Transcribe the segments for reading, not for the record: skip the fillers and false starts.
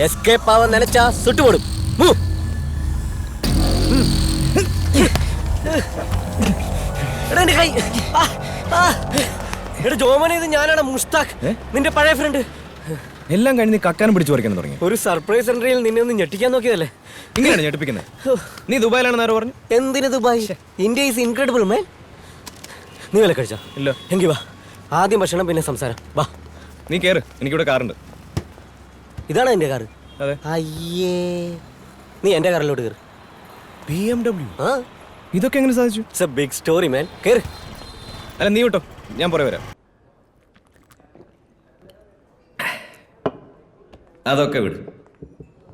Escape ആവാൻ നിലച്ചാ സുട്ടുപോടും. ജോമനെ, ഇത് ഞാനാണ് മുസ്താഖ്, നിന്റെ പഴയ ഫ്രണ്ട്. എല്ലാം കഴിഞ്ഞ് കക്കാനും പിടിച്ചു പറിക്കാൻ തുടങ്ങി. ഒരു സർപ്രൈസ് എൻട്രിയിൽ നിന്നെ ഒന്ന് ഞെട്ടിക്കാൻ നോക്കിയതല്ലേ? ഇങ്ങനെയാണ് ഞെട്ടിപ്പിക്കുന്നത്. നീ ദുബായിലാണെന്ന് ആരോ പറഞ്ഞു? എന്തിന് ദുബായ്? ഇന്ത്യ ഈസ് ഇൻക്രെഡിബിൾ മാൻ. നീ വില കഴിച്ചോ? ഇല്ല. എങ്കിൽ വാ, ആദ്യം ഭക്ഷണം പിന്നെ സംസാരം. വാ, നീ കേറ്, എനിക്കിവിടെ കാറുണ്ട്. ഇതാണ് എന്റെ കാറ്? അതെ. അയ്യേ, നീ എന്റെ കാറിലോട്ട് കയറി. BMW? ആ, ഇതൊക്കെ എങ്ങനെ സാധിച്ചു? ഇറ്റ്സ് എ ബിഗ് സ്റ്റോറി മാൻ. കേറ്. അല്ല, നീ വിട്ടോ, ഞാൻ പുറകെ വരാം. അതൊക്കെ വിട്.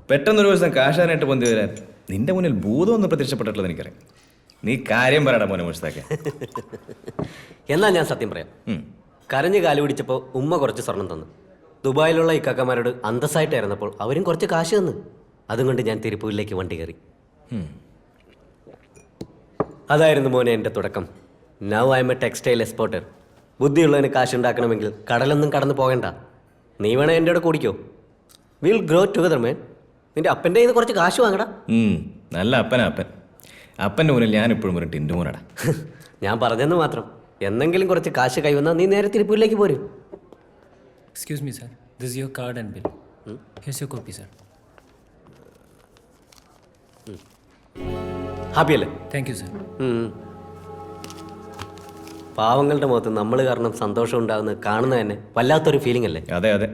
പെട്ടെന്നൊരു ദിവസം കാശാനായിട്ട് പൊന്തി വരാൻ നിന്റെ മുന്നിൽ ഭൂതമൊന്നും പ്രത്യക്ഷപ്പെട്ടിട്ടുള്ളത് എനിക്കറിയാം. നീ കാര്യം പറയടാ മോനെ മുസ്താഖേ. എന്നാ ഞാൻ സത്യം പറയാം. കരഞ്ഞ് കാല് പിടിച്ചപ്പോൾ ഉമ്മ കുറച്ച് സ്വർണം തന്നു. ദുബായിലുള്ള ഇക്കാക്കമാരോട് അന്തസ്സായിട്ടായിരുന്നപ്പോൾ അവരും കുറച്ച് കാശ് തന്നു. അതുകൊണ്ട് ഞാൻ തിരുപ്പൂരിലേക്ക് വണ്ടി കയറി. അതായിരുന്നു മോനെ എൻ്റെ തുടക്കം. Now I am a textile exporter. ബുദ്ധിയുള്ളതിന് കാശുണ്ടാക്കണമെങ്കിൽ കടലൊന്നും കടന്നു പോകണ്ട. നീ വേണേ എൻ്റെ കൂടെ കൂടിക്കോ. Will grow together man. നിന്റെ അപ്പൻ്റെ കയ്യിൽ നിന്ന് കുറച്ച് കാശ് വാങ്ങടാ. നല്ല അപ്പനാ അപ്പൻ. അപ്പൻ്റെ മുന്നിൽ ഞാൻ ഇപ്പോഴും ഒരു ടിൻറ്റുമോനാടാ. ഞാൻ പറഞ്ഞെന്ന് മാത്രം. എന്നെങ്കിലും കുറച്ച് കാശ് കൈവന്നാൽ നീ നേരെ തിരുപ്പൂരിലേക്ക് പോരും. Excuse me, sir. This is your card and bill. Here's your copy, sir. Happy അല്ലേ? Thank you, sir. പാവങ്ങളുടെ മുഖത്ത് നമ്മൾ കാരണം സന്തോഷം ഉണ്ടാകുന്നത് കാണുന്നത് തന്നെ വല്ലാത്തൊരു ഫീലിംഗ് അല്ലേ? അതെ അതെ.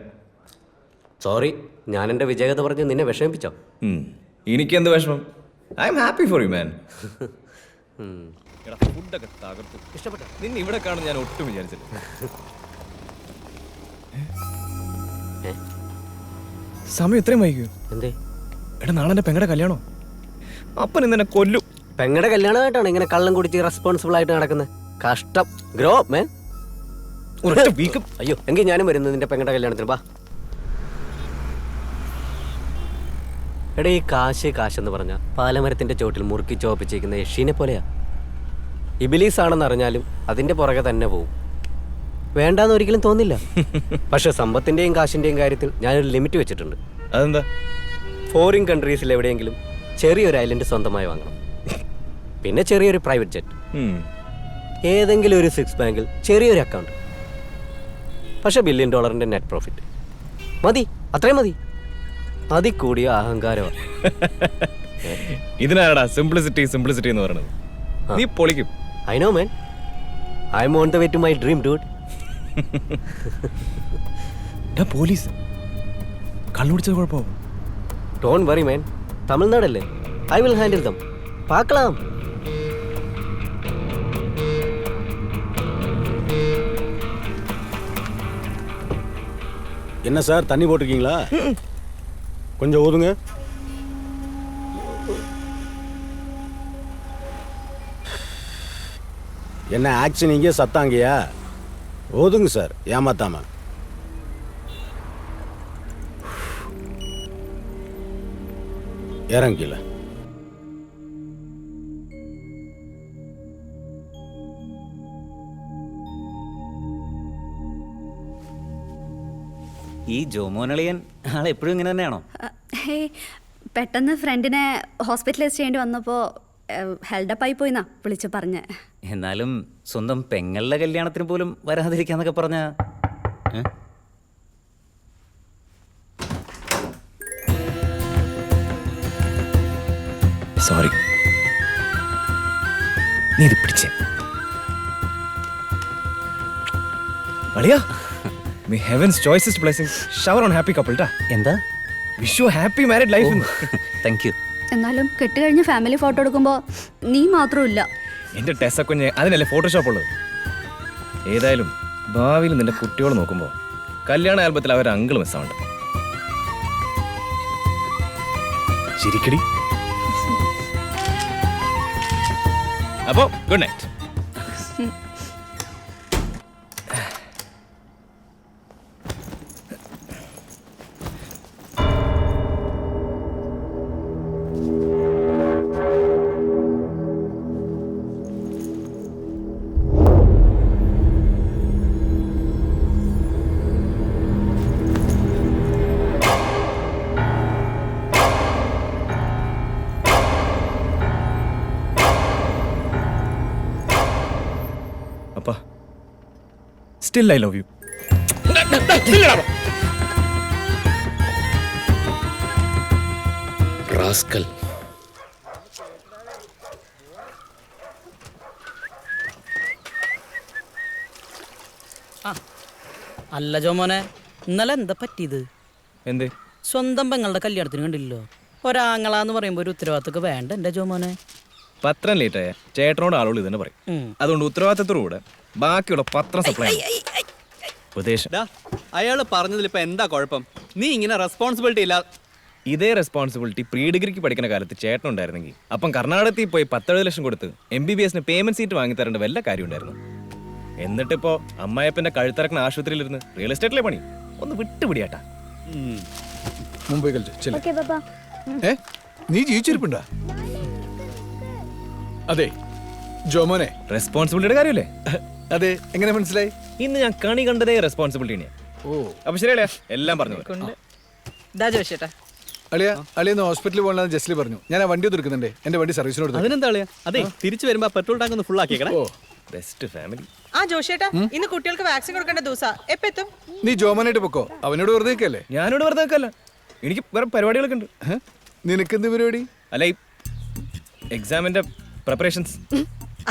സോറി, ഞാൻ എൻ്റെ വിജയകഥ പറഞ്ഞ് നിന്നെ വിഷമിപ്പിച്ചോ? എനിക്കെന്ത് വിഷമം? I am happy for you man. ഫുഡൊക്കെ തകർത്തു. ഇഷ്ടപ്പെട്ടോ? നിന്നെ ഇവിടെ കാണുന്ന ഞാൻ ഒട്ടും വിചാരിച്ചില്ല. സമയം ഇത്രയും വൈകിയോ? എന്തേ? എടാ, നാളെ എൻ്റെ പെങ്ങളുടെ കല്യാണോ? അപ്പൻ ഇന്നെ കൊല്ലും. പെങ്ങളുടെ കല്യാണമായിട്ടാണ് ഇങ്ങനെ കള്ളം കുടിച്ച് റെസ്പോൺസിബിൾ ആയിട്ട് നടക്കുന്നത്. കഷ്ടം. Grow up man. അയ്യോ, എങ്കിൽ ഞാനും വരുന്നത് നിന്റെ പെങ്ങളുടെ കല്യാണത്തിന്. വാ. എടാ, ഈ കാശെന്ന് പറഞ്ഞാൽ പാലമരത്തിന്റെ ചോട്ടിൽ മുറുക്കി ചോപ്പിച്ചിരിക്കുന്ന യക്ഷീനെ പോലെയാ. ഇബിലീസ് ആണെന്ന് അറിഞ്ഞാലും അതിന്റെ പുറകെ തന്നെ പോവും. വേണ്ടാന്ന് ഒരിക്കലും തോന്നില്ല. പക്ഷെ സമ്പത്തിന്റെയും കാശിന്റെയും കാര്യത്തിൽ ഞാനൊരു ലിമിറ്റ് വെച്ചിട്ടുണ്ട്. അതെന്താ? ഫോറിൻ കൺട്രീസിൽ എവിടെയെങ്കിലും ചെറിയൊരു ഐലൻഡ് സ്വന്തമായി വാങ്ങണം. പിന്നെ ചെറിയൊരു പ്രൈവറ്റ് ജെറ്റ്, ഏതെങ്കിലും ഒരു 6 ബാങ്കിൽ ചെറിയൊരു അക്കൗണ്ട്. പക്ഷെ $1 ബില്യൺ നെറ്റ് പ്രോഫിറ്റ് മതി. അത്രയും മതി. അതിൽ കൂടിയ അഹങ്കാരമാണ്. ഇതിനാടാ സിംപ്ലിസിറ്റി എന്ന് പറയുന്നത്. നീ പൊളിക്കും. I know man. I am on the way to my dream dude. Police കള്ളുപിടിച്ചത് കുഴപ്പമാവും. Don't worry man. തമിഴ്നാടല്ലേ, ഐ വിൽ ഹാൻഡിൽ ദം. പാക്കലാം. என்ன சார், தண்ணி போட்டிருக்கீங்களா? கொஞ்சம் ஊதுங்க. என்ன ஆக்ஷன் இங்கே சத்தாங்கயா? ஓதுங்க சார், ஏமாத்தாம. இறங்கில. ഈ ജോമോനളിയൻ ആളെപ്പോഴും ഇങ്ങനെ തന്നെയാണോ? പെട്ടെന്ന് ഫ്രണ്ടിനെ ഹോസ്പിറ്റലൈസ് ചെയ്യേണ്ടി വന്നപ്പോൾ ഹെൽഡപ്പായി പോയിന്നാ വിളിച്ചു പറഞ്ഞ്. എന്നാലും സ്വന്തം പെങ്ങളുടെ കല്യാണത്തിന് പോലും വരാതിരിക്കാന്നൊക്കെ പറഞ്ഞ. സോറി, നീ ഇത് പിടിച്ചേ. അളിയാ, may heaven's choicest blessings shower on happy couple ട്ടാ. എന്താ? wish you happy married life. Thank you. എന്നാലും കെട്ടുകഴിഞ്ഞ് ഫാമിലി ഫോട്ടോ എടുക്കുമ്പോൾ നീ മാത്രമില്ല. എന്റെ ടെസ്സ കുഞ്ഞ്, അതിനല്ലേ ഫോട്ടോഷോപ്പ് ഉള്ളത്. ഏതായാലും ഭാവിയിൽ നിന്റെ കുട്ടിയോട് നോക്കുമ്പോൾ കല്യാണ ആൽബത്തിൽ അവർ അങ്കിൾ മിസ്സാവണ്ട. ശരിക്കടി. അപ്പോ good night. Still I love you. Rascal. അല്ല ജോമോനെ, ഇന്നലെ എന്താ പറ്റിയത്? എന്തേ? സ്വന്തം പെങ്ങളുടെ കല്യാണത്തിന് കണ്ടില്ലോ. ഒരാങ്ങളാന്ന് പറയുമ്പോ ഒരു ഉത്തരവാദിത്തമൊക്കെ വേണ്ട എന്റെ ജോമോനെ. പത്രം ലേറ്റായ ചേട്ടനോട് ആളുകൾ ഇതന്നെ പറയും. അതുകൊണ്ട് ഉത്തരവാദിത്തത്തോടുകൂടെ ബാക്കിയുള്ള പത്രം സപ്ലൈ ഉപദേശം. അയാള് പറഞ്ഞതിൽ ഇപ്പൊ എന്താ കുഴപ്പം? നീ ഇങ്ങനെ റെസ്പോൺസിബിലിറ്റി ഇല്ല. ഇതേ റെസ്പോൺസിബിലിറ്റി പ്രീ ഡിഗ്രിക്ക് പഠിക്കുന്ന കാലത്ത് ചേട്ടനുണ്ടായിരുന്നെങ്കിൽ അപ്പം കർണാടകത്തിൽ പോയി 17 ലക്ഷം കൊടുത്ത് MBBS പേയ്മെന്റ് സീറ്റ് വാങ്ങി തരേണ്ട വല്ല കാര്യം ഉണ്ടായിരുന്നു. എന്നിട്ടിപ്പോ അമ്മായപ്പന്റെ കഴുത്തിറക്കുന്ന ആശുപത്രിയിലിരുന്ന് റിയൽ എസ്റ്റേറ്റിലെ പണി. ഒന്ന് വിട്ടുപിടിയാട്ടാ. മുംബൈ നീ ജീവിച്ചിരിപ്പുണ്ടാ? അതെ ജോമോനെ, റെസ്പോൺസിബിലിറ്റിയുടെ കാര്യമല്ലേ? അതെ. എങ്ങനെ മനസ്സിലായി? ഇന്ന് ഞാൻ കണി കണ്ടതേ റെസ്പോൺസിബിലിറ്റി. ഓ, അപ്പൊ ശരിയല്ലേ? എല്ലാം പറഞ്ഞു. ജോഷേട്ടാ, അളിയെന്ന് ഹോസ്പിറ്റലിൽ പോകണമെന്ന് ജസ്ലി പറഞ്ഞു. ഞാൻ ആ വണ്ടി തീർക്കുന്നുണ്ടേ. എന്റെ വണ്ടി സർവീസിനോട്. അതിനെന്താ അളിയാ? അതെ, തിരിച്ചു വരുമ്പോ പെട്രോൾ ടാങ്ക് ഒന്ന് ഫുൾ ആക്കിയേക്കണേ. ഓ, ബെസ്റ്റ് ഫാമിലി. ആ ജോഷേട്ടാ, ഇന്ന് കുട്ടികൾക്ക് വാക്സിൻ കൊടുക്കേണ്ട ദിവസാ. എപ്പോ എത്തും? നീ ജോമോനായിട്ട് പൊക്കോ. അവനോട് വെറുതെ നിൽക്കല്ലേ? ഞാനിവിടെ വെറുതെ നിൽക്കല്ല, എനിക്ക് വേറെ പരിപാടികളൊക്കെ ഉണ്ട്. നിനക്കെന്ത് പരിപാടി? അല്ല, ഈ എക്സാമിന്റെ പ്രിപ്പറേഷൻസ്.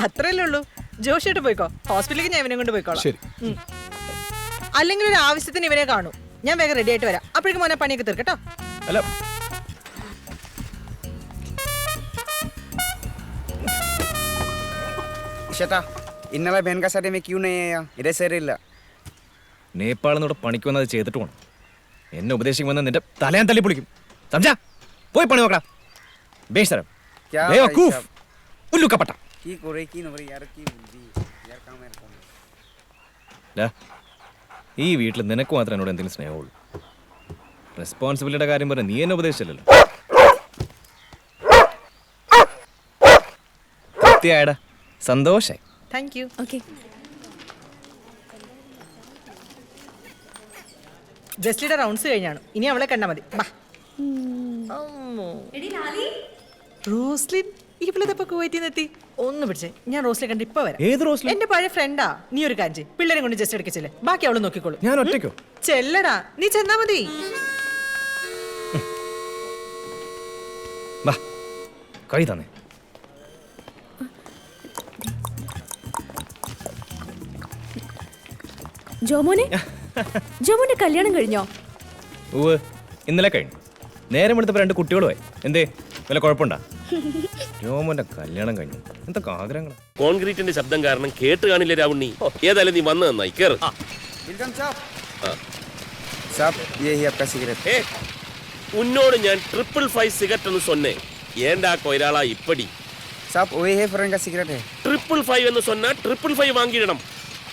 അത്രയല്ലേ ഉള്ളൂ. ജോഷേട്ട് പോയിക്കോ. ഹോസ്പിറ്റലിലേക്ക് ഞാൻ ഇവനെ കൊണ്ട് പോയിക്കോളാം. ശരി. അല്ലെങ്കിൽ ഒരു ആവശ്യത്തിന് ഇവനെ കാണൂ. ഞാൻ വേഗം റെഡി ആയിട്ട് വരാം. അപ്പോഴേക്കും മോനെ പണിയൊക്കെ തീർക്കട്ടോ. അല്ല, ഇന്നലെ ബഹൻ കാ शादी में क्यों नहीं आया? इधर से ഇല്ല. നേപ്പാളിൽ നിന്ന് പണിക്ക് വന്നത് ചെയ്തിട്ട് പോണം. എന്നെ ഉപദേശിക്കുമെന്ന് നിന്റെ തലയാൻ തല്ലി പൊളിക്കും. സംജാ, പോയി പണി നോക്കടാ. ബേശരം ബേവകൂഫ് ഉല്ലുക്കപ്പട്ട. की करे की नंबर यार की बुद्धि यार काम है काम. ഡാ, ഈ വീട്ടിൽ നിനക്ക് മാത്രമേ എന്നോട് എന്തെങ്കിലും സ്നേഹമുള്ളൂ. റെസ്പോൺസിബിലിറ്റിയുടെ കാര്യം പറഞ്ഞ നീ എന്നെ ഉപദേശിച്ചല്ലോ. തൃപ്തിയായടാ, സന്തോഷായി. Thank you. ഓക്കെ. ജസ്ലിയുടെ റൗണ്ട്സ് കഴിഞ്ഞാണ്. ഇനി അവളെ കണ്ടാ മതി. ബാ. റോസ്ലിൻ, ഇവളിതപ്പോ കുവൈറ്റിൽ എത്തി. ഒന്ന് പിടിച്ചേ, ഞാൻ റോസ്ലിനെ കണ്ട് ഇപ്പൊ വരാം. ഏത് റോസ്ലിൻ? എന്റെ പഴയ ഫ്രണ്ടാ. നീ ഒരു കാര്യം ചെയ്യ്, പിള്ളേരെ കൊണ്ട് ജസ്റ്റ് എടുക്കച്ചില്ലേ. ബാക്കി അവള് നോക്കിക്കോളൂ. ഞാൻ ഒറ്റയ്ക്കോ? ചെല്ലടാ, നീ ചെന്നാ മതി. വാ, കൈ തന്നെ. ജോമോന്റെ കല്യാണം കഴിഞ്ഞോ? ഉവ്, ഇന്നലെ കഴിഞ്ഞു. നേരം എടുത്തപ്പോ 2 കുട്ടികളുമായി. എന്തേ, വല്ല കുഴപ്പമുണ്ടാ? രോമന്റെ കല്യാണം കഴിഞ്ഞു. എന്തൊക്കെ ആഗ്രഹങ്ങൾ. കോൺക്രീറ്റിന്റെ ശബ്ദം കാരണം കേട്ട് കാണില്ല രാവുണ്ണി. ഏതായാലും നീ വന്ന് നന്നായി. കേറ്. वेलकम साहब. साहब ये ही आपका सिगरेट. ഉന്നോട് ഞാൻ 555 സിഗരറ്റ് എന്ന് സൊന്നേ. ഏണ്ടാ കൊയിരാളാ ഇപ്പടി. साहब वही है फॉरेन का सिगरेट है. 555 എന്ന് സൊന്നാ 555 വാങ്ങിയിടണം.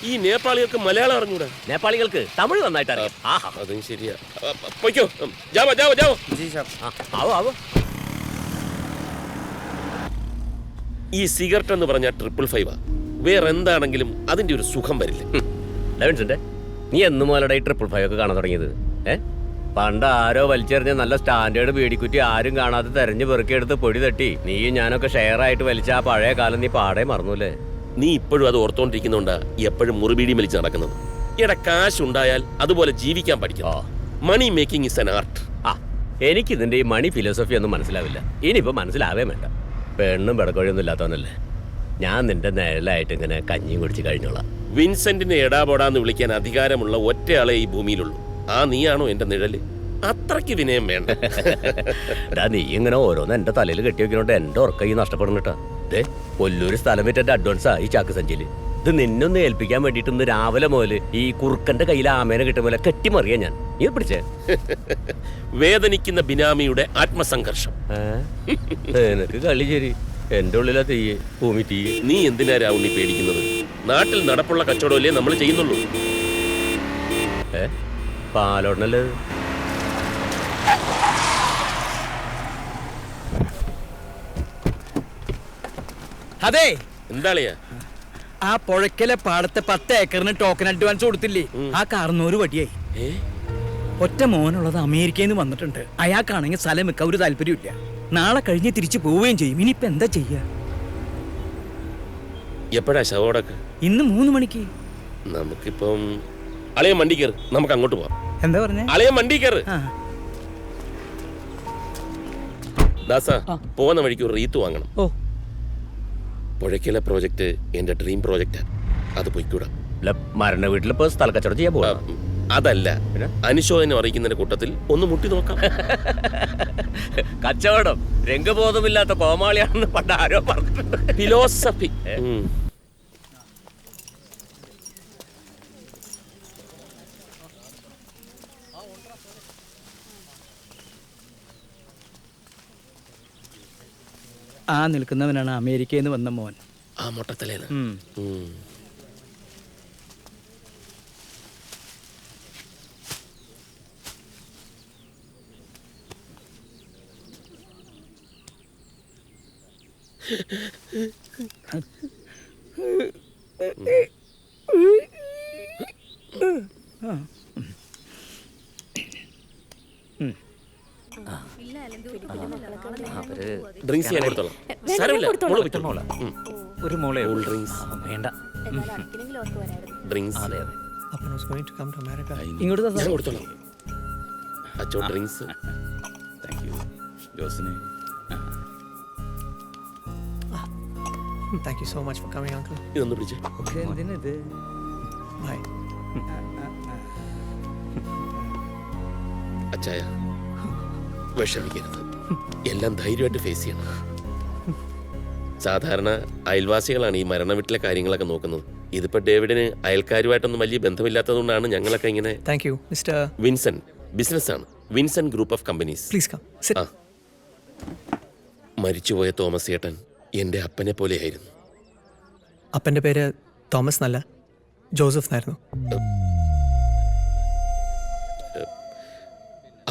ഈ നേപ്പാളികൾക്ക് മലയാളം അറിഞ്ഞൂടാ. നേപ്പാളികൾക്ക് തമിഴ് നന്നായിട്ട് അറിയാം. ആഹാ, അതും ശരിയാ. പൊയ്ക്കോ. Joao Joao Joao. जी साहब. ആവോ ആവോ. ഈ സിഗരറ്റ് എന്ന് പറഞ്ഞാൽ 555. വേറെ എന്താണെങ്കിലും അതിന്റെ ഒരു സുഖം വരില്ല. ലെവൻസിന്റെ നീ എന്ന് മുതലടെ 555 ഒക്കെ കാണാൻ തുടങ്ങിയത്? പണ്ട് ആരോ വലിച്ചെറിഞ്ഞ നല്ല സ്റ്റാൻഡേർഡ് ബീഡിക്കുറ്റി ആരും കാണാതെ തെരഞ്ഞു പെറുക്കിയെടുത്ത് പൊടി തട്ടി നീയും ഞാനൊക്കെ ഷെയർ ആയിട്ട് വലിച്ച ആ പഴയ കാലം നീ പാടെ മറന്നൂല്ലേ? നീ ഇപ്പോഴും അത് ഓർത്തോണ്ടിരിക്കുന്നുണ്ടാ എപ്പോഴും മുറിബീടി വലിച്ച് നടക്കുന്നത്. എടാ, കാശുണ്ടായാൽ അതുപോലെ ജീവിക്കാൻ പഠിക്കണം. Money making is an art. എനിക്ക് ഇതിന്റെ ഈ മണി ഫിലോസഫി ഒന്നും മനസ്സിലാവില്ല. ഇനിയിപ്പോ മനസ്സിലാവേ വേണ്ട. പെണ്ണും പെടക്കോഴിയൊന്നും ഇല്ലാത്തവനല്ലേ ഞാൻ. നിന്റെ നിഴലായിട്ട് ഇങ്ങനെ കഞ്ഞിയും കുടിച്ച് കഴിഞ്ഞോളാം. വിൻസെന്റിനെ എടാപോടാന്ന് വിളിക്കാൻ അധികാരമുള്ള ഒറ്റയാളെ ഈ ഭൂമിയിലുള്ളൂ. ആ നീയാണോ എന്റെ നിഴല്? അത്രയ്ക്ക് വിനയം വേണ്ട. നീ ഇങ്ങനെ ഓരോന്ന് എന്റെ തലയിൽ കെട്ടി വെക്കുന്നോണ്ട് എന്റെ ഉറക്കം ഈ നഷ്ടപ്പെടുന്നിട്ടാ. കൊല്ലൂര് സ്ഥലം വിറ്റ് എന്റെ അഡ്വാൻസാ ഈ ചാക്ക് സഞ്ചിയില്. ഇത് നിന്നൊന്ന് ഏൽപ്പിക്കാൻ വേണ്ടിട്ട് ഇന്ന് രാവിലെ മുതല് ഈ കുറുക്കന്റെ കയ്യിൽ ആമേനെ കിട്ടും പോലെ കെട്ടിമറിയാ ഞാൻ. നീ പിടിച്ചേ. വേദനിക്കുന്ന ബിനാമിയുടെ ആത്മസംഘർഷം. എനിക്ക് കളി ശരി. എന്റെ ഉള്ളിലാ തീയെ, ഭൂമി തീയെ. നീ എന്തിനാ രാവുണ്ണി പേടിക്കുന്നത്? നാട്ടിൽ നടപ്പുള്ള കച്ചവടമല്ലേ നമ്മൾ ചെയ്യുന്നുള്ളൂ. പാലോടനല്ലേ? അതെ, എന്താളിയാ? ആ പുഴക്കലെ പാടത്തെ 10 ഏക്കറിന് ടോക്കൺ അഡ്വാൻസ് കൊടുത്തില്ലേ? ആ 600 വടിയായി. ഒറ്റ മോനുള്ളത് അമേരിക്കയിൽ നിന്ന് വന്നിട്ടുണ്ട്. അയാൾക്കാണെങ്കിൽ സ്ഥലം വെക്കാൻ ഒരു താല്പര്യമില്ല. നാളെ കഴിഞ്ഞ് തിരിച്ചു പോവുകയും ചെയ്യും. ഇനിയിപ്പോ എന്താ ചെയ്യാ? എപ്പോഴാ ശവോടക്ക്? ഇന്ന് 3 മണിക്ക്. നമുക്കിപ്പം അളിയൻ വണ്ടി കയറ്, നമുക്ക് അങ്ങോട്ട് പോവാം. എന്താ പറഞ്ഞേ? അളിയൻ വണ്ടി കയറ്. ദാസ, പോകുന്ന വഴിക്ക് ഒരു റീത്ത് വാങ്ങണം. ഓ, പുഴയ്ക്കല പ്രോജക്റ്റ് എന്റെ ഡ്രീം പ്രോജക്റ്റാണ്. അത് പോയിക്കൂടാ. മരണ വീട്ടിലിപ്പോ സ്ഥലക്കച്ചവടം ചെയ്യാൻ പോവാ. അതല്ല, അനുശോചനം അറിയിക്കുന്നതിന്റെ കൂട്ടത്തിൽ ഒന്ന് മുട്ടി നോക്കാം. കച്ചവടം രംഗബോധമില്ലാത്ത കോമാളിയാണെന്ന് പണ്ട് ആരോ പറഞ്ഞിട്ടുണ്ട്. ഫിലോസഫി. ആ നിൽക്കുന്നവനാണ് അമേരിക്കയിൽ നിന്ന് വന്ന മോൻ. ആ മൊട്ടത്തലേന്ന്. ഡ്രിങ്ക്സ് ഞാൻ കൊടുത്തോളാം. സാരമില്ല, മോള് പറ്റും. ഒരു മോളെ കൂൾ ഡ്രിങ്ക്സ് വേണ്ട. ഡ്രിങ്ക്സ് അതെ അതെ. ഇങ്ങോട്ട് ഞാൻ കൊടുത്തോളാം. അച്ചോ ഡ്രിങ്ക്സ്. താങ്ക് യു ജോസിനെ. Thank you so much for coming, uncle. ഇതൊന്ന് പിടിച്ചേ. എന്തിനത്? Bye. അച്ചായ, വിഷമിക്കരുത്. എല്ലാം ധൈര്യമായിട്ട് ഫേസ് ചെയ്യണം. സാധാരണ അയൽവാസികളാണ് ഈ മരണ വീട്ടിലെ കാര്യങ്ങളൊക്കെ നോക്കുന്നത്. ഇതിപ്പോ ഡേവിഡിന് അയൽക്കാരുമായിട്ടൊന്നും വലിയ ബന്ധമില്ലാത്തതുകൊണ്ടാണ് ഞങ്ങളൊക്കെ ഇങ്ങനെ. Thank you, Mr. വിൻസൻ ബിസിനസ്സാണ്. Vinson group of companies. Please come. Sit. ആ, മരിച്ചുപോയ തോമസ് ഏട്ടൻ എൻ്റെ അപ്പനെ പോലെയായിരുന്നു. അപ്പൻ്റെ പേര് തോമസ് എന്നല്ല, ജോസഫ് എന്നായിരുന്നു.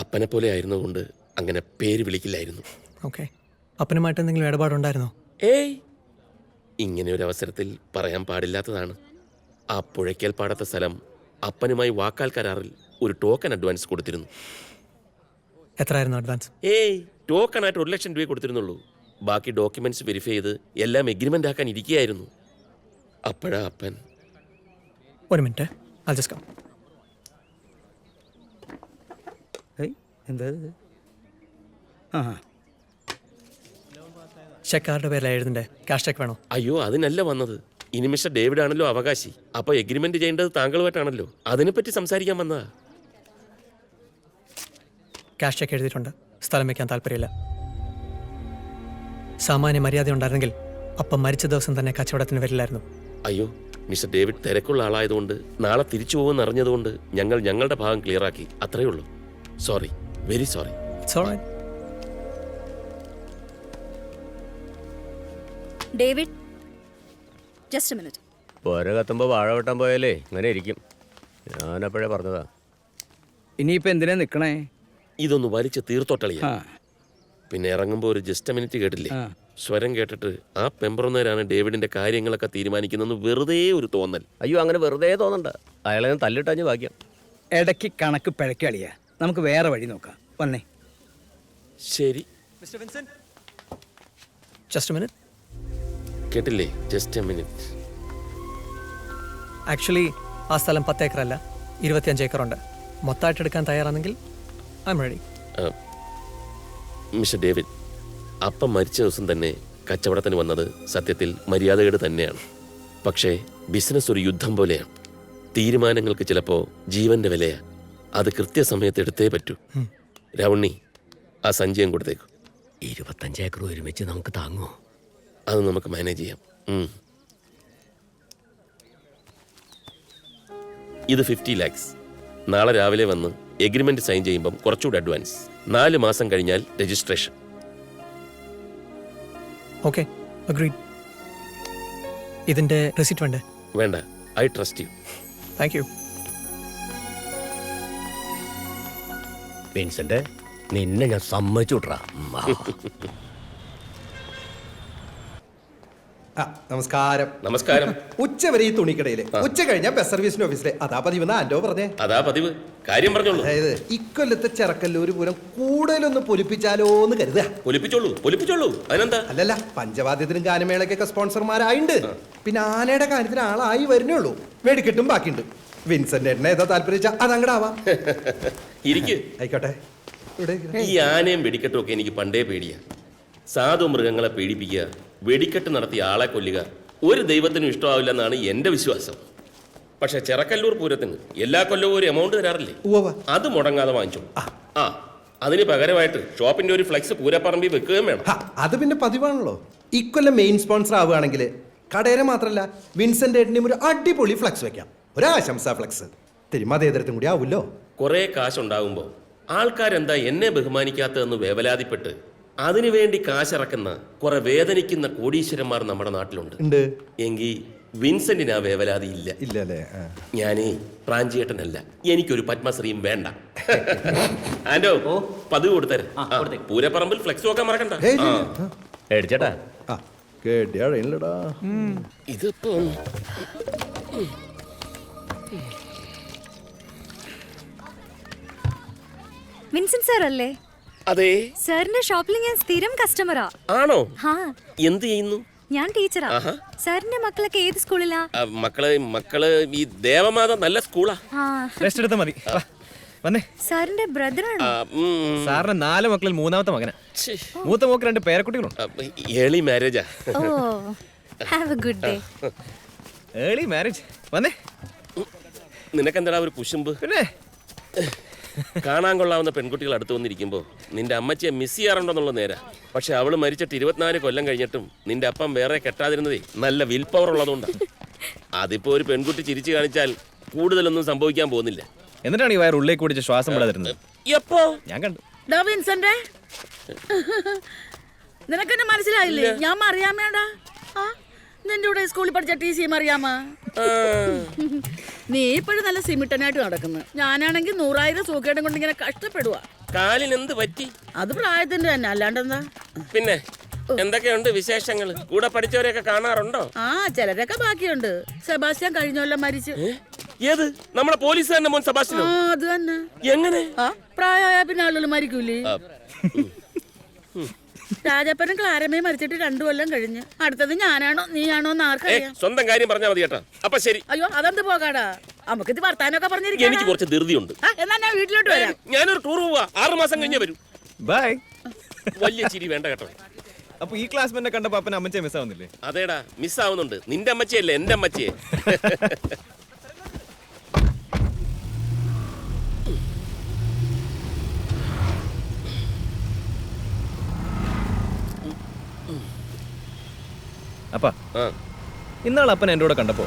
അപ്പനെ പോലെ ആയിരുന്നുകൊണ്ട് അങ്ങനെ പേര് വിളിക്കില്ലായിരുന്നു. ഓക്കെ. അപ്പനുമായിട്ട് എന്തെങ്കിലും ഇടപാടുണ്ടായിരുന്നോ? ഏയ്, ഇങ്ങനെ ഒരു അവസരത്തിൽ പറയാൻ പാടില്ലാത്തതാണ്. ആ പുഴയ്ക്കൽ പാടത്തെ സ്ഥലം അപ്പനുമായി വാക്കാൽ കരാറിൽ ഒരു ടോക്കൺ അഡ്വാൻസ് കൊടുത്തിരുന്നു. എത്രയായിരുന്നു അഡ്വാൻസ്? ഏയ്, ടോക്കണായിട്ട് 1 ലക്ഷം രൂപ കൊടുത്തിരുന്നുള്ളൂ. ബാക്കി ഡോക്യുമെന്റ്സ് വെരിഫൈ ചെയ്ത് എല്ലാം എഗ്രിമെന്റ് ആക്കാൻ ഇരിക്കുകയായിരുന്നു. അപ്പോഴാ അപ്പൻ. ഒരു മിനിറ്റ്, I'll just come. എന്താ? ചെക്ക് ആരുടെ പേരിലാണ് എഴുതണ്ടേ? ക്യാഷ് ചെക്ക് വേണോ? അയ്യോ, അതിനല്ല വന്നത്. ഇനി മിസ്റ്റർ ഡേവിഡ് ആണല്ലോ അവകാശി. അപ്പൊ എഗ്രിമെന്റ് ചെയ്യേണ്ടത് താങ്കളുമായിട്ടാണല്ലോ. അതിനെപ്പറ്റി സംസാരിക്കാൻ വന്നതാ. ക്യാഷ് ചെക്ക് എഴുതിയിട്ടുണ്ട്. സ്ഥലം വയ്ക്കാൻ താല്പര്യമില്ല. സാമാന്യ മര്യാദ ഉണ്ടായിരുന്നെങ്കിൽ അപ്പം മരിച്ച ദിവസം തന്നെ കച്ചവടത്തിന് വരില്ലായിരുന്നു. അയ്യോ, മിസ്റ്റർ ഡേവിഡ് തിരക്കുള്ള ആളായതുകൊണ്ട് നാളെ തിരിച്ചു പോകുമെന്ന് അറിഞ്ഞതുകൊണ്ട് ഞങ്ങൾ ഞങ്ങളുടെ ഭാഗം ക്ലിയർ ആക്കി. അത്രയേ ഉള്ളൂ. Sorry, very sorry. David, just a minute. പോര കത്തുമ്പോ വാഴ വെട്ടാൻ പോയാലേ ഇങ്ങനെ ഇരിക്കും. ഞാനപ്പോഴേ പറഞ്ഞതാ. ഇനിയിപ്പോ എന്തിനാ നിക്കണേ? ഇതൊന്ന് വലിച്ച് തീർത്തോട്ടളിയ. പിന്നെ ഇറങ്ങുമ്പോ ഒരു ജസ്റ്റ് മിനിറ്റ് കേട്ടില്ലേ? സ്വരം കേട്ടിട്ട് ആ പെമ്പറുന്നവരാണ് ഡേവിഡിന്റെ കാര്യങ്ങളൊക്കെ തീരുമാനിക്കുന്നത് വെറുതെ ഒരു തോന്നൽ. അയ്യോ, അങ്ങനെ വെറുതെ തോന്നണ്ട. അയാളെ തല്ലിട്ടഞ്ഞ് ഭാഗ്യം. ഇടയ്ക്ക് കണക്ക് പിഴക്കളിയാ. നമുക്ക് വേറെ വഴി നോക്കാം. വന്നേ. ശരി. Just a minute. കേട്ടില്ലേ? Just a minute. ആക്ച്വലി ആ സ്ഥലം 10 ഏക്കറല്ല, 25 ഏക്കറുണ്ട്. മൊത്തമായിട്ട് എടുക്കാൻ തയ്യാറാണെങ്കിൽ I am ready. Mister David, അപ്പം മരിച്ച ദിവസം തന്നെ കച്ചവടത്തിന് വന്നത് സത്യത്തിൽ മര്യാദകേട് തന്നെയാണ്. പക്ഷേ ബിസിനസ് ഒരു യുദ്ധം പോലെയാണ്. തീരുമാനങ്ങൾക്ക് ചിലപ്പോൾ ജീവന്റെ വിലയാ. അത് കൃത്യസമയത്ത് എടുത്തേ പറ്റൂ. രവണ്ണി, ആ സഞ്ചയം കൊടുത്തേക്കു. 25 ഏക്കർ ഒരുമിച്ച് നമുക്ക് താങ്ങുമോ? അത് നമുക്ക് മാനേജ് ചെയ്യാം. ഇത് 50 lakhs. നാളെ രാവിലെ വന്ന് എഗ്രിമെന്റ് സൈൻ ചെയ്യുമ്പം കുറച്ചുകൂടി അഡ്വാൻസ്. 4 മാസം കഴിഞ്ഞാൽ രജിസ്ട്രേഷൻ. Okay, agreed. ഇതിന്റെ റെസിപ്റ്റ് വേണ്ടേ? വേണ്ട, I trust you. Thank you. Vincent, നിന്നെ ഞാൻ സമ്മതിച്ചു വിട്രാ. നമസ്കാരം. നമസ്കാരം. ഉച്ച വരെ ഈ തുണിക്കടയില്, ഉച്ച കഴിഞ്ഞാൽ ബസ് സർവീസിന്റെ ഓഫീസിലെ. അതാ പതിവ് ആൻഡോ പറഞ്ഞേ. അതാ പതിവ്. കാര്യം പറഞ്ഞോളൂ. അതായത് ഇക്കൊല്ലത്തെ ചെറക്കല്ലൂർ പൂരം കൂടുതലൊന്ന് പൊലിപ്പിച്ചാലോ എന്ന് കരുതുക. പൊലിപ്പിച്ചോളൂ. അതിനെന്താ? അല്ലല്ല, പഞ്ചവാദ്യത്തിനും ഗാനമേളക്കൊക്കെ സ്പോൺസർമാരായിണ്ട്. പിന്നെ ആനയുടെ കാര്യത്തിന് ആളായി വരുന്നേ ഉള്ളൂ. വെടിക്കെട്ടും ബാക്കിയുണ്ട്. വിൻസെന്റ് ഏട്ടനെ ഏതാ താല്പര്യം അതങ്ങടാവാം. ആയിക്കോട്ടെ. ഈ ആനയും വെടിക്കെട്ടും ഒക്കെ എനിക്ക് പണ്ടേ പേടിയാ. സാധു മൃഗങ്ങളെ പേടിപ്പിക്കുക, വെടിക്കെട്ട് നടത്തി ആളെ കൊല്ലുക ഒരു ദൈവത്തിനും ഇഷ്ടമാവില്ലെന്നാണ് എൻ്റെ വിശ്വാസം. പക്ഷെ ചെറക്കല്ലൂർ പൂരത്തിന് എല്ലാ കൊല്ലവും ഒരു എമൗണ്ട് തരാറില്ലേ? അത് മുടങ്ങാതെ വാങ്ങിച്ചു. അതിന് പകരമായിട്ട് ഷോപ്പിന്റെ ഒരു ഫ്ലെക്സ് പൂരപ്പറമ്പിൽ വെക്കുകയും വേണം. അത് പിന്നെ പതിവാണല്ലോ. ഇക്കൊല്ലം മെയിൻ സ്പോൺസർ ആവുകയാണെങ്കിൽ കടയുടെ മാത്രമല്ല വിൻസെന്റ് ഏട്ടനെയും ഒരു അടിപൊളി ഫ്ലെക്സ് വെക്കാം. ഒരാശംസാ ഫ്ലെക്സ്. തിരുമാതേതരത്തും കൂടി ആവുമല്ലോ. കുറെ കാശുണ്ടാകുമ്പോൾ ആൾക്കാരെന്താ എന്നെ ബഹുമാനിക്കാത്തതെന്ന് വേവലാതിപ്പെട്ട് അതിനുവേണ്ടി കാശിറക്കുന്ന കുറെ വേദനിക്കുന്ന കോടീശ്വരന്മാർ നമ്മുടെ നാട്ടിലുണ്ട്. എങ്കിൽ വിൻസെന്റിന് ആ വേവലാതി ഇല്ല. ഇല്ലല്ലേ? ഞാനേ പ്രാഞ്ചിയേട്ടനല്ല, എനിക്കൊരു പത്മശ്രീയും വേണ്ട. ആൻഡോ പതിവ് കൊടുത്തരാം. പൂരപ്പറമ്പിൽ ഫ്ലെക്സ് നോക്കാൻ മറക്കണ്ട. ചേട്ടാ ഇതിപ്പോ വിൻസെന്റ് സാർ അല്ലേ? അതെ. സാറിന്റെ ഷോപ്പിൽ ഞാൻ സ്ഥിരം കസ്റ്റമറാ. ആണോ? ഹാ. എന്ത് ചെയ്യുന്നു? ഞാൻ ടീച്ചറാ. സാറിന്റെ മക്കളൊക്കെ ഏത് സ്കൂളിലാ? മക്കള് ഈ ദേവമാത നല്ല സ്കൂളാ. റെസ്റ്റ് എടുത്താ മതി. വന്നേ. സാറിന്റെ ബ്രദറാണോ? സാറിന്റെ 4 മക്കളിൽ 3ാമത്തെ മകനാ. മൂത്ത മോക്ക് 2 പേരക്കുട്ടികളുണ്ട്. ഏർലി മാരേജാ. ഓ, have a good day. Early marriage. വന്നേ. നിനക്കെന്താ ഒരു കുശുമ്പ്? പിന്നെ കാണാൻ കൊള്ളാവുന്ന പെൺകുട്ടികൾ അടുത്ത് വന്നിരിക്കുമ്പോൾ നിന്റെ അമ്മച്ചിയെ മിസ് ചെയ്യാറുണ്ടെന്നുള്ള നേരാ. പക്ഷെ അവള് മരിച്ചിട്ട് 24 കൊല്ലം കഴിഞ്ഞിട്ടും നിന്റെ അപ്പം വേറെ കെട്ടാതിരുന്നതേ നല്ല വിൽ പവർ ഉള്ളതുകൊണ്ടാണ്. അതിപ്പോ ഒരു പെൺകുട്ടി ചിരിച്ചു കാണിച്ചാൽ കൂടുതലൊന്നും സംഭവിക്കാൻ പോകുന്നില്ല. എന്നിട്ടാണ് ഈ വയർ ഉള്ളിലേക്ക് കുടിച്ച് ശ്വാസം വിടാതിരുന്നത്. എപ്പോ? ഞാൻ കണ്ടു. വിൻസെന്റ്, നിനക്കെന്നെ മനസ്സിലായില്ലേ? ഞാൻ മറിയാമ്മേടാ. നിന്റെ കൂടെ സ്കൂളിൽ പഠിച്ച TC മറിയാമ്മ. നീ ഇപ്പോഴും നല്ല സിമിട്ടനായിട്ട് നടക്കുന്നു. ഞാനാണെങ്കിൽ 100,000 സൂക്കേടും കൊണ്ട് ഇങ്ങനെ കഷ്ടപ്പെടുവാ. കാലിന് എന്ത് പറ്റി? അത് പ്രായത്തിന്റെ തന്നെ, അല്ലാണ്ടെന്താ. പിന്നെ എന്തൊക്കെയുണ്ട് വിശേഷങ്ങൾ? കൂടെ പഠിച്ചവരെയൊക്കെ കാണാറുണ്ടോ? ചിലരൊക്കെ ബാക്കിയുണ്ട്. സെബാസ്റ്റ്യൻ കഴിഞ്ഞ കൊല്ലം മരിച്ചു. ഏത്? നമ്മുടെ പോലീസ് തന്നെ മോൻ സെബാസ്റ്റ്യനോ? അത് തന്നെ. എങ്ങനെ? പ്രായമായ പിന്നെ ആളുകൾ മരിക്കൂലേ? രാജപ്പനും ക്ലാരമ്മയും മരിച്ചിട്ട് 2 കൊല്ലം കഴിഞ്ഞ്. അടുത്തത് ഞാനാണോ നീയാണോ എന്ന് ആർക്കറിയാം. സ്വന്തം കാര്യം പറഞ്ഞാൽ മതി കേട്ടോ. അപ്പൊ ശരി. അയ്യോ, അതെന്ത് പോകാടാ. നമുക്ക് ഇത് വർത്താനൊക്കെ പറഞ്ഞിരിക്കാം. എനിക്ക് കുറച്ച് ധൃതിയുണ്ട്. എന്നാ ഞാൻ വീട്ടിലോട്ട് വരാം. ഞാനൊരു ടൂർ പോവാ. 6 മാസം കഴിഞ്ഞേ വരൂ. ബൈ. വലിയ ചിരി വേണ്ട കേട്ടോ. അപ്പൊ ഈ ക്ലാസ്മേറ്റിനെ കണ്ടപ്പോ അപ്പൻ അമ്മച്ചെ മിസ് ആവുന്നില്ലേ? അതേടാ, മിസ് ആവുന്നുണ്ട്. നിന്റെ അമ്മച്ചിയല്ലേ എന്റെ അമ്മച്ചിയെ. അപ്പാ, ഇന്നാൾ അപ്പൻ എൻ്റെ കൂടെ കണ്ടപ്പോ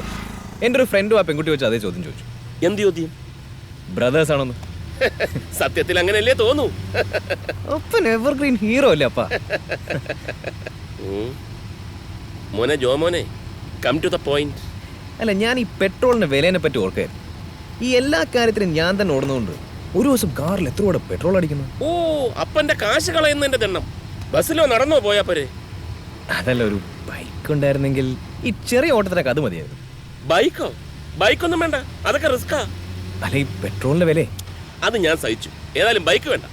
എൻ്റെ ഒരു ഫ്രണ്ടും ആ പെൺകുട്ടി വെച്ച് അതേ ചോദ്യം ചോദിച്ചു. എന്ത് ചോദ്യം? ബ്രദേഴ്സ് ആണോന്ന്. സത്യത്തിൽ അങ്ങനെയല്ലേ തോന്നൂ. അപ്പൻ എവർഗ്രീൻ ഹീറോ അല്ലേ അപ്പാ? മോനെ ജോമോനെ, കം ടു ദ പോയിന്റ്. അല്ല, ഞാൻ ഈ പെട്രോളിന്റെ വിലേനെ പറ്റി ഓർക്കായിരുന്നു. ഈ എല്ലാ കാര്യത്തിനും ഞാൻ തന്നെ ഓടുന്നതുകൊണ്ട് ഒരു ദിവസം കാറിൽ എത്ര കൂടെ പെട്രോൾ അടിക്കുന്നു. ഓ, അപ്പന്റെ കാശ് കളയുന്നതിന്റെ ദണ്ണം. ബസ്സിലോ നടന്നോ പോയാ പോരെ? അതല്ല, ഒരു ബൈക്ക് ഉണ്ടായിരുന്നെങ്കിൽ ഈ ചെറിയ ഓട്ടത്തിനൊക്കെ അത് മതിയായിരുന്നു. ബൈക്കോ? ബൈക്കൊന്നും വേണ്ട, അതൊക്കെ റിസ്കാ. അല്ല, ഈ പെട്രോളിന്റെ വില അത് ഞാൻ സഹിച്ചു. ഏതായാലും ബൈക്ക് വേണ്ട.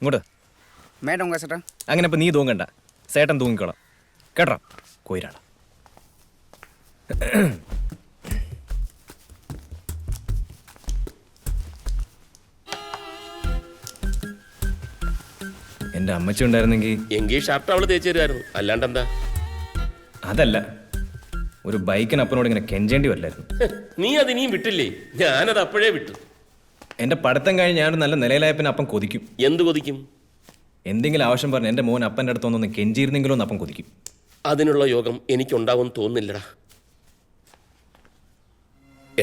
ഇങ്ങോട്ട്. അങ്ങനെ ഇപ്പൊ നീ തൂങ്ങണ്ട, സേട്ടൻ തൂങ്ങിക്കോളാം കേട്ടോ. കോയിരാള. എന്റെ അമ്മച്ചി ഉണ്ടായിരുന്നെങ്കിൽ എങ്കിൽ ഷർട്ട് അവള് തേച്ചു തരുമായിരുന്നു. അല്ലാണ്ട് എന്താ? അതല്ല, ഒരു ബൈക്കിനപ്പനോട് ഇങ്ങനെ കെഞ്ചേണ്ടി വരില്ലായിരുന്നു. നീ അത് ഇനിയും വിട്ടില്ലേ? ഞാനത് അപ്പോഴേ വിട്ടു. എന്റെ പഠിത്തം കഴിഞ്ഞ് ഞാനൊരു നല്ല നിലയിലായ പിന്നെ അപ്പം കൊതിക്കും. എന്ത് കൊതിക്കും? എന്തെങ്കിലും ആവശ്യം പറഞ്ഞ് എന്റെ മോൻ അപ്പൻ്റെ അടുത്തൊന്നൊന്ന് കെഞ്ചിയിരുന്നെങ്കിലും ഒന്ന് അപ്പം കൊതിക്കും. അതിനുള്ള യോഗം എനിക്കുണ്ടാവും തോന്നുന്നില്ലടാ.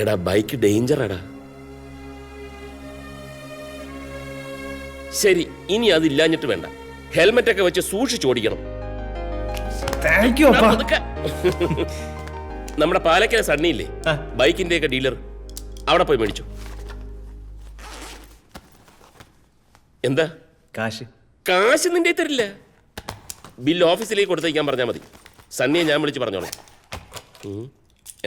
എടാ, ബൈക്ക് ഡേഞ്ചറാടാ. ശരി, ഇനി അതില്ലാഞ്ഞിട്ട് വേണ്ട. ഹെൽമെറ്റ് ഒക്കെ വെച്ച് സൂക്ഷിച്ചോടിക്കണം. നമ്മുടെ പാലക്കര സണ്ണിയില്ലേ, ബൈക്കിന്റെ ഒക്കെ ഡീലർ, അവിടെ പോയി മേടിച്ചു. എന്താ കാശ്? കാശ് നിന്റെ തരില്ല. ബില്ല് ഓഫീസിലേക്ക് കൊടുത്തേക്കാൻ പറഞ്ഞാൽ മതി. സണ്ണിയെ ഞാൻ വിളിച്ച് പറഞ്ഞോളെ.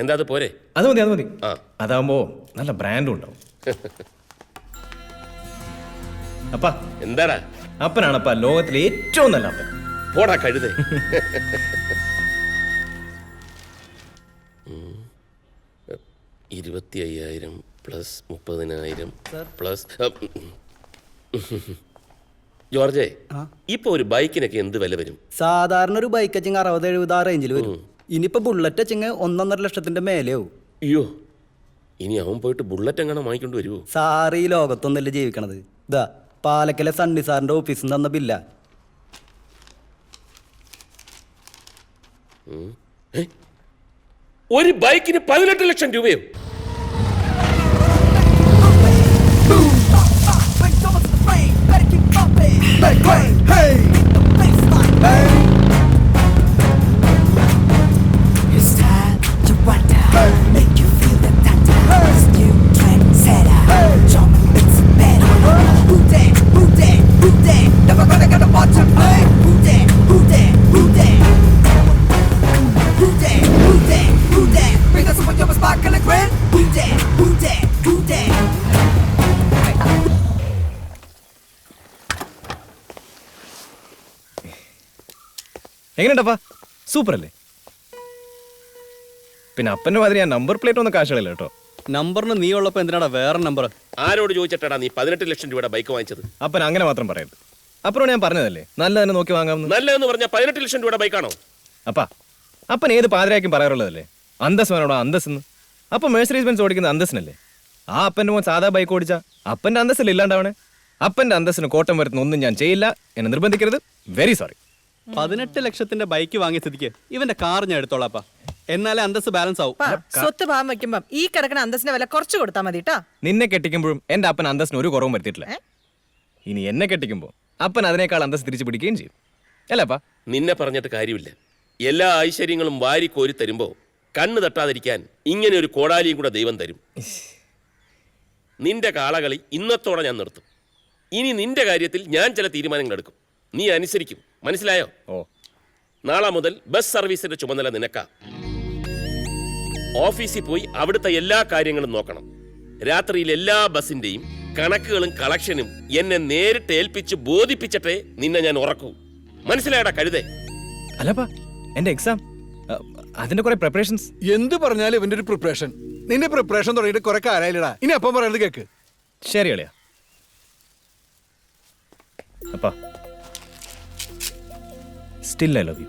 എന്താ അത് പോരെ? അത് മതി, അത് മതി. ആ, അതാവുമ്പോ നല്ല ബ്രാൻഡും ഉണ്ടാവും. അപ്പാ എന്താടാ? അപ്പനാണപ്പാ ലോകത്തിലെ ഏറ്റവും നല്ല അപ്പൻ. പോടാ കഴുതേ. 25,000 പ്ലസ് 30,000 പ്ലസ്. ജോർജേ, ഇപ്പൊ ഒരു ബൈക്കിനൊക്കെ എന്ത് വില വരും? സാധാരണ ഒരു ബൈക്ക് വെച്ചെങ്കിൽ 60-70 ആ റേഞ്ചിൽ വരും. ഇനിയിപ്പോ ബുള്ളറ്റ് വെച്ചെങ്കിൽ 1.5 ലക്ഷത്തിന്റെ മേലെയാവും. അയ്യോ, ഇനി അവൻ പോയിട്ട് ബുള്ളറ്റ് എങ്ങനെ വാങ്ങിക്കൊണ്ട് വരുമോ? സാറ് ഈ ലോകത്തൊന്നല്ലേ ജീവിക്കണത്. ഇതാ പാലക്കലെ സണ്ണി സാറിന്റെ ഓഫീസിൽ നിന്ന് തന്ന ബില്ല. ഒരു ബൈക്കിന് 18 ലക്ഷം രൂപയോ? എങ്ങനെയുണ്ടപ്പാ? സൂപ്പർ അല്ലേ? പിന്നെ അപ്പന്റെ മാതിരി ഞാൻ നമ്പർ പ്ലേറ്റ് ഒന്നും കാശുകളില്ല കേട്ടോ. നമ്പറിന് നീ ഉള്ളപ്പോ എന്തിനാടാ വേറെ നമ്പർ? ആരോട് ചോദിച്ചിട്ടാടാ നീ 18 ലക്ഷം രൂപയുടെ ബൈക്ക് വാങ്ങിച്ചത്? അപ്പൻ അങ്ങനെ മാത്രം പറയരുത്. അപ്പനോട് ഞാൻ പറഞ്ഞതല്ലേ നല്ല തന്നെ നോക്കി വാങ്ങാമെന്ന്. നല്ലതെന്ന് പറഞ്ഞാൽ 18 ലക്ഷം രൂപയുടെ ബൈക്കാണോ? അപ്പാ അപ്പൻ ഏത് പാതിരാക്കും പറയാറുള്ളതല്ലേ അന്തസ് വേണോടോ അന്തസ്ന്ന്. അപ്പൊ മേഴ്സറീസ് ബെൻസ് ഓടിക്കുന്ന അന്തസ്സിനല്ലേ. ആ അപ്പന്റെ മോൻ സാധാ ബൈക്ക് ഓടിച്ചാ അപ്പന്റെ അന്തസ്സല്ലേ ഇല്ലാണ്ടാവണേ. അപ്പന്റെ അന്തസ്സിന് കോട്ടം വരുത്തുന്ന ഒന്നും ഞാൻ ചെയ്യില്ല. എന്നെ നിർബന്ധിക്കരുത്. Very sorry. 18 ലക്ഷത്തിന്റെ ബൈക്ക് വാങ്ങിയ സ്ഥിതിക്ക് ഇവന്റെ കാർ ഞാൻ എടുത്തോളാപ്പാ. എന്നാലേ അന്തസ് ബാലൻസ് ആവും. സ്വത്ത് ഭാഗം വെക്കുമ്പോ ഈ കിടക്കുന്ന അന്തസ്സിന്റെ വില കുറച്ച് കൊടുത്താൽ മതി കേട്ടാ. നിന്നെ കെട്ടിക്കുമ്പോഴും എന്റെ അപ്പൻ അന്തസ്സിന് ഒരു കുറവും വരുത്തിയിട്ടില്ല. ഇനി എന്നെ കെട്ടിക്കുമ്പോ അപ്പൻ അതിനേക്കാൾ അന്തസ് തിരിച്ചു പിടിക്കുകയും ചെയ്യും. അല്ലപ്പാ? നിന്നെ പറഞ്ഞിട്ട് കാര്യമില്ല. എല്ലാ ഐശ്വര്യങ്ങളും വാരി കോരി തരുമ്പോ കണ്ണ് തട്ടാതിരിക്കാൻ ഇങ്ങനെ ഒരു കോടാലിയും കൂടെ ദൈവം തരും. നിന്റെ കാളകളി ഇന്നത്തോടെ ഞാൻ നിർത്തും. ഇനി നിന്റെ കാര്യത്തിൽ ഞാൻ ചില തീരുമാനങ്ങൾ എടുക്കും. നീ അനുസരിക്കും. മനസ്സിലായോ? ഓ. നാളെ മുതൽ ബസ് സർവീസിന്റെ ചുമതല നിനക്കാ. ഓഫീസിൽ പോയി അവിടുത്തെ എല്ലാ കാര്യങ്ങളും നോക്കണം. രാത്രിയിൽ എല്ലാ ബസിന്റെയും കണക്കുകളും കളക്ഷനും എന്നെ നേരിട്ട് ഏൽപ്പിച്ച് ബോധിപ്പിച്ചിട്ടേ നിന്നെ ഞാൻ ഉറക്കൂ. മനസ്സിലായടാ കഴുതേ? അല്ലപ്പാ എന്റെ എക്സാം അതിന്റെ കുറെ പ്രിപ്പറേഷൻസ്. എന്ത് പറഞ്ഞാലും ഇവന്റെ ഒരു പ്രിപ്പറേഷൻ. നിന്റെ പ്രിപ്പറേഷൻ തുടങ്ങിയിട്ട് കുറെ കാലായില്ലടാ. ഇനി അപ്പം പറയുന്നത് കേക്ക്. ശരി അളിയാ. അപ്പാ സ്റ്റിൽ ഐ ലവ് യു.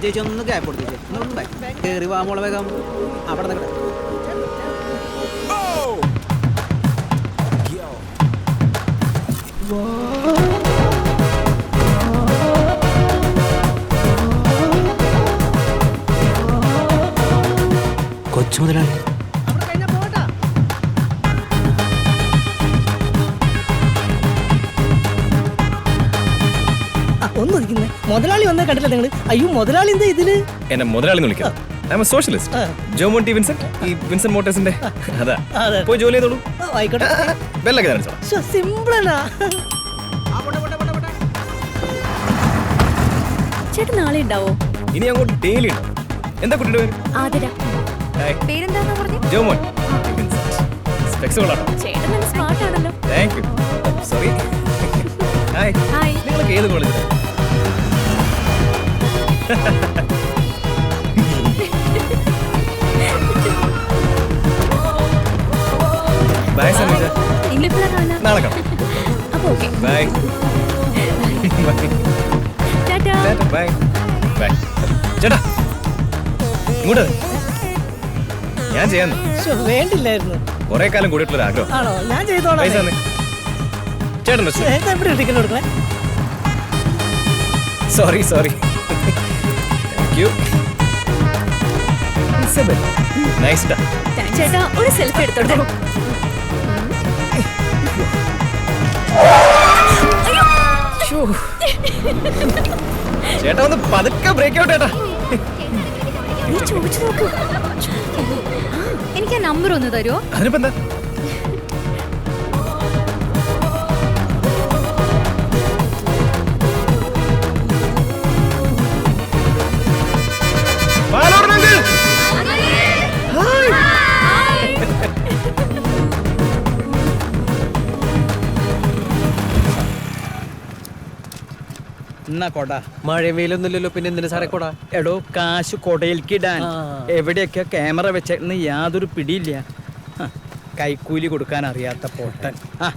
ചേച്ചി ഒന്ന് ഗ്യാപ്പ് കൊടുത്തില്ലേ? കയറി വാ മോളെ വേഗം. അവിടെ നിന്ന് കൊച്ചു മുതലാളി. ഒന്നിരിക്കുന്നേ മുതലാളി വന്നേ കണ്ടില്ല നിങ്ങള്? അയ്യോ മുതലാളി എന്താ ഇതില്? എന്നെ മുതലാളി വിളിക്കാം. I am A socialist. Jomon T Vincent, ഈ വിൻസെന്റ് മോട്ടോഴ്സിന്റെ. അതാ പോയി ജോലി ചെയ്തോളൂ. ആയിക്കോട്ടെ. ബെല്ലൊക്കെ തരച്ചോളാം. സിമ്പിളാ. ചേട്ടൻ നാളെ ഉണ്ടാവോ? ഇനി അങ്ങോട്ട് ഡെയിലി ഉണ്ടാവും. എന്താ കുട്ടിയുടെ പേര്? ആതിര. പേരെന്താന്ന് പറഞ്ഞു? ജോമോൻ സ്പെക്സ് കൊള്ളാട്ടോ. ചേട്ടൻ നല്ല സ്മാർട്ട് ആണല്ലോ. Thank you. Sorry. Hi. Hi. നിങ്ങളൊക്കെ ഏത് കോളേജിലാണ്? ബൈ സനീജ. നാളെ കാണാം. അപ്പൊ ഓക്കേ. ബൈ. ടാറ്റാ. ബൈ. ബൈ. ചേട്ടാ ഇങ്ങോട്ട് ഞാൻ ചെയ്യാന്ന്. വേണ്ടില്ലായിരുന്നു. കുറെ കാലം കൂടിയിട്ടുള്ള ആഗ്രഹം. ആണോ? ഞാൻ ചെയ്തോളാം. പൈസ തന്നെ ചേട്ടൻ. Sorry sorry. Thank you. Nice. ചേട്ടാ ഒരു സെൽഫി എടുത്തോട്ടെ. ചേട്ടാ ഒന്ന് പതുക്കെ ബ്രേക്ക് ഔട്ട് ചേട്ടാ. എനിക്ക് ആ നമ്പർ ഒന്ന് തരുമോ? അതിനിപ്പോ എന്താ? എന്നാ കൊട. മഴ വെയിലൊന്നുമില്ലല്ലോ, പിന്നെ എന്തിനു സാറേ കൊട? എടോ കാശ് കൊടയിൽക്കിടാൻ എവിടെയൊക്കെ ക്യാമറ വെച്ചേന്ന് യാതൊരു പിടിയില്ല. കൈക്കൂലി കൊടുക്കാൻ അറിയാത്ത പൊട്ടൻ. ആ